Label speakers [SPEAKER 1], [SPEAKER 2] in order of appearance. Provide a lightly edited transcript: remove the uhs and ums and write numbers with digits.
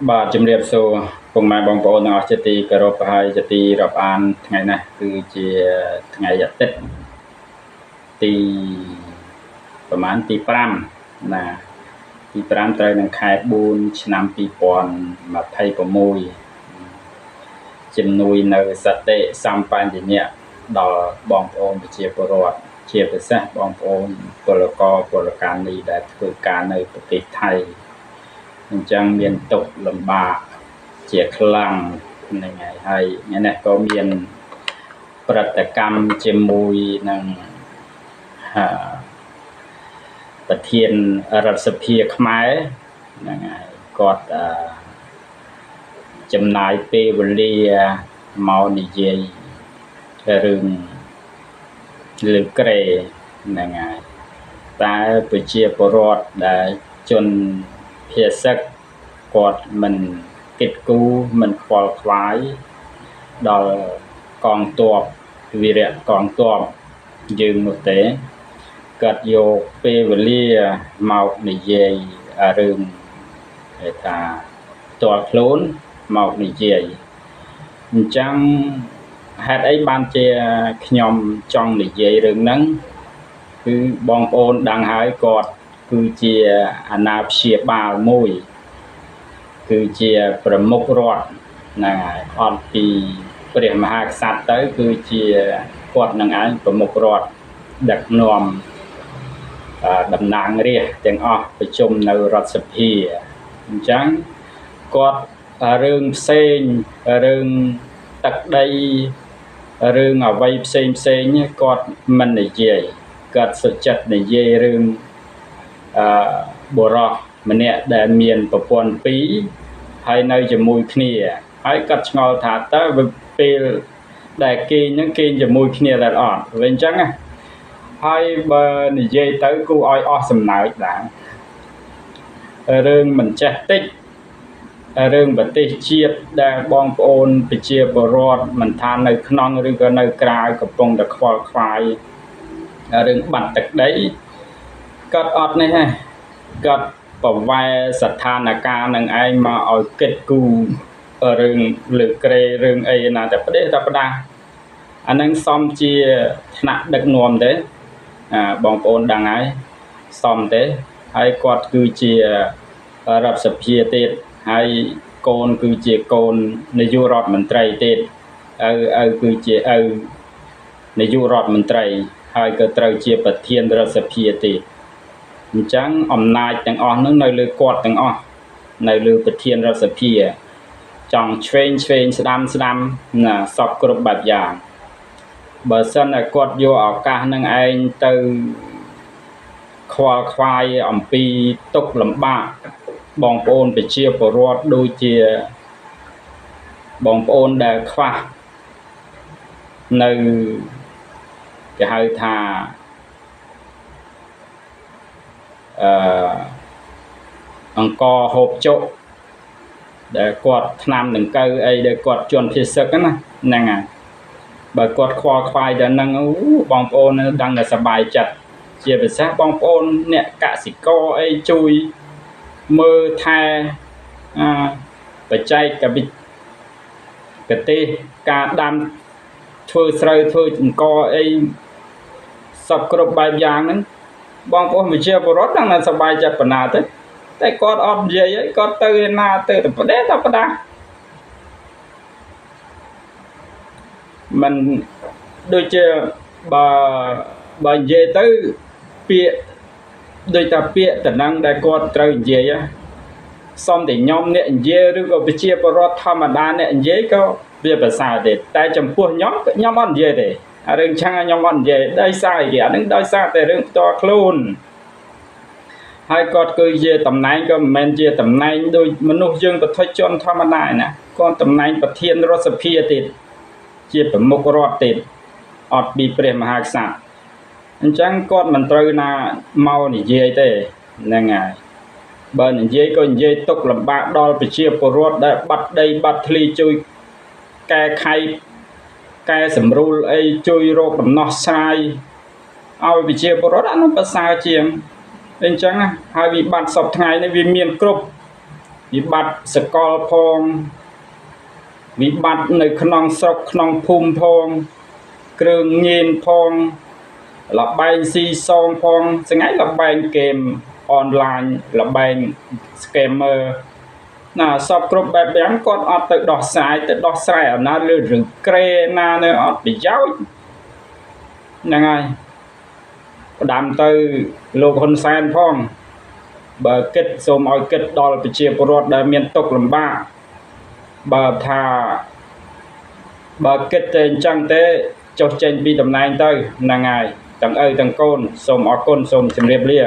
[SPEAKER 1] បាទជំរាបសួរពុកម៉ែបងប្អូនទាំងអស់ជាទីគោរពហើយជាទីរាប់អានថ្ងៃនេះគឺជាថ្ងៃអាទិត្យទីប្រហែលទី5ណាទី5ត្រូវនឹងខែ4ឆ្នាំ2026ជំនួយនៅសតិសម្បញ្ញៈដល់បងប្អូនប្រជាពលរដ្ឋជាពិសេសបងប្អូនពលករពលកានីដែលធ្វើការនៅប្រទេសថៃអញ្ចឹងមានទុក្ខលំបាកជាខ្លាំងហ្នឹងហើយថ្ងៃនេះក៏មានប្រតិកម្មជាមួយនឹងប្រធានរដ្ឋសភាខ្មែរហ្នឹងហើយគាត់ចំណាយពេលវេលាមកនិយាយរឿងលើក្រែហ្នឹងហើយតែប្រជាពលរដ្ឋដែលជនភាសឹកគាត់មិនគិតគូរមិនខ្វល់ខ្វាយដល់កងទ័ពវីរៈកងទ័ពយើងនោះទេគាត់យកពេលវេលាមកនិយាយរឿងគេថាផ្ទាល់ខ្លួនមកនិយាយអញ្ចឹងហេតុអីបានជាខ្ញុំចង់និយាយរឿងហ្នឹងគឺបងប្អូនដឹងហើយគាត់គឺជាអាណាព្យាបាលមួយគឺជាប្រមុខរដ្ឋហ្នឹងហើយអត់ពីព្រះមហាក្សត្រទៅគឺជាគាត់នឹងឯងប្រមុខរដ្ឋដឹកនាំតំណាងរាស្ត្រទាំងអស់ប្រជុំនៅរដ្ឋសភាអញ្ចឹងគាត់រឿងផ្សេងរឿងទឹកដីរឿងអ្វីផ្សេងគាត់មិននិយាយគាត់សុចិត្តនិយាយរឿងបុរសម្នាក់ដែលមានប្រពន្ធ2ហើយនៅជាមួយគ្នាហើយគាត់ឆ្ងល់ថាតើពេលដែលគេនឹងគេជាមួយគ្នាដែរអត់វិញអញ្ចឹងហើយបើនិយាយទៅគូឲ្យអស់សំណើចដែររឿងមិនចេះតិចរឿងប្រទេសជាតិដែលបងប្អូនប្រជាពលរដ្ឋមិនថានៅក្នុងឬក៏នៅក្រៅកំពុងតែខ្វល់ខ្វាយរឿងបាត់ទឹកដីគាត់អត់នេះទេគាត់ប្រវែស្ថានភាពនឹងឯងមកឲ្យគិតគូររឿងលើក្រែរឿងអីណាតែផ្ដេសតែផ្ដាស់អានឹងសមជាថ្នាក់ដឹកនាំទេបងប្អូនដឹងហើយសមទេហើយគាត់គឺជារដ្ឋសភាទៀតហើយកូនគឺជាកូននាយករដ្ឋមន្ត្រីទៀតឪគឺជាឪនាយករដ្ឋមន្ត្រីហើយក៏ត្រូវជាប្រធានរដ្ឋសភាទៀតអញ្ចឹងអំណាចទាំងអស់ហ្នឹងនៅលើគាត់ទាំងអស់នៅលើប្រធានរដ្ឋសភាចង់ឆ្វេងស្ដាំណាសពគ្រប់បែបយ៉ាងបើសិនតែគាត់យកឱកាសនឹងឯងទៅខ្វល់ខ្វាយអំពីទុក្ខលំបាកបងប្អូនប្រជាពលរដ្ឋដូចជាបងប្អូនដែលខ្វះនៅគេហៅថាអង្គហូបចុកដែលគាត់ឆ្នាំដង្កូវអីដែលគាត់ជន់ភាសឹកណាហ្នឹងហើយបើគាត់ខ្វល់ខ្វាយដល់ហ្នឹងបងប្អូនដឹងតែសប្បាយចិត្តជាពិសេសបងប្អូនអ្នកកសិករអីជួយមើលថែបច្ចេកវិទ្យាទេសការដាំធ្វើស្រូវធ្វើអង្ករអីសពគ្រប់បែបយ៉ាងហ្នឹងបងប្អូនប្រជាពលរដ្ឋដឹងតែសប្បាយចិត្តប៉ុណ្ណាទេតែគាត់អត់និយាយអីគាត់ទៅឯណាទៅតែផ្ដេសតែផ្ដាស់มันដូចជាបើនិយាយទៅពាក្យដូចតែពាក្យតំណែងដែលគាត់ត្រូវនិយាយសុំតែខ្ញុំអ្នកនិយាយឬក៏ប្រជាពលរដ្ឋធម្មតាអ្នកនិយាយក៏វាប្រសើរទេតែចំពោះខ្ញុំអត់និយាយទេអារឿងឆាខ្ញុំអត់និយាយដោយសារអីអានឹងដោយសារតែរឿងផ្ទាល់ខ្លួនហើយគាត់គឺជាតំណែងក៏មិនមែនជាតំណែងដូចមនុស្សយើងប្រតិជនធម្មតាណាគាត់តំណែងប្រធានរដ្ឋសភាទៀតជាប្រមុខរដ្ឋទៀតអត់ពីព្រះមហាក្សត្រអញ្ចឹងគាត់មិនត្រូវណាមកនិយាយទេហ្នឹងហើយបើនិយាយក៏និយាយទុកលំបាកដល់ប្រជាពលរដ្ឋដែលបាត់ដីបាត់ធ្លីជួយកែខៃកែសម្រួលអីជួយរកដំណោះស្រាយឲ្យប្រជាពលរដ្ឋអានោះប្រសើរជាងអញ្ចឹងហើយវិបត្តិសពថ្ងៃនេះវាមានគ្រប់ វិបត្តិសកលផងវិបត្តិនៅក្នុងស្រុកក្នុងភូមិផងគ្រឿងញៀនផងលបែងស៊ីសងផងស្ងៃលបែងហ្គេមអនឡាញលបែង scammer ណាសពគ្រប់បែបយ៉ាងគាត់អត់ទៅដោះស្រាយអំណាចលើរឿងក្រេណានៅអត់ប្រយោជន៍ហ្នឹងហើយផ្ដាំទៅលោកហ៊ុនសែនផងបើគិតសូមឲ្យគិតដល់ប្រជាពលរដ្ឋដែលមានទុក្ខលំបាកបើគិតតែអញ្ចឹងទេចុះចេញពីតំណែងទៅហ្នឹងហើយទាំងឪទាំងកូនសូមអរគុណសូមជម្រាបលា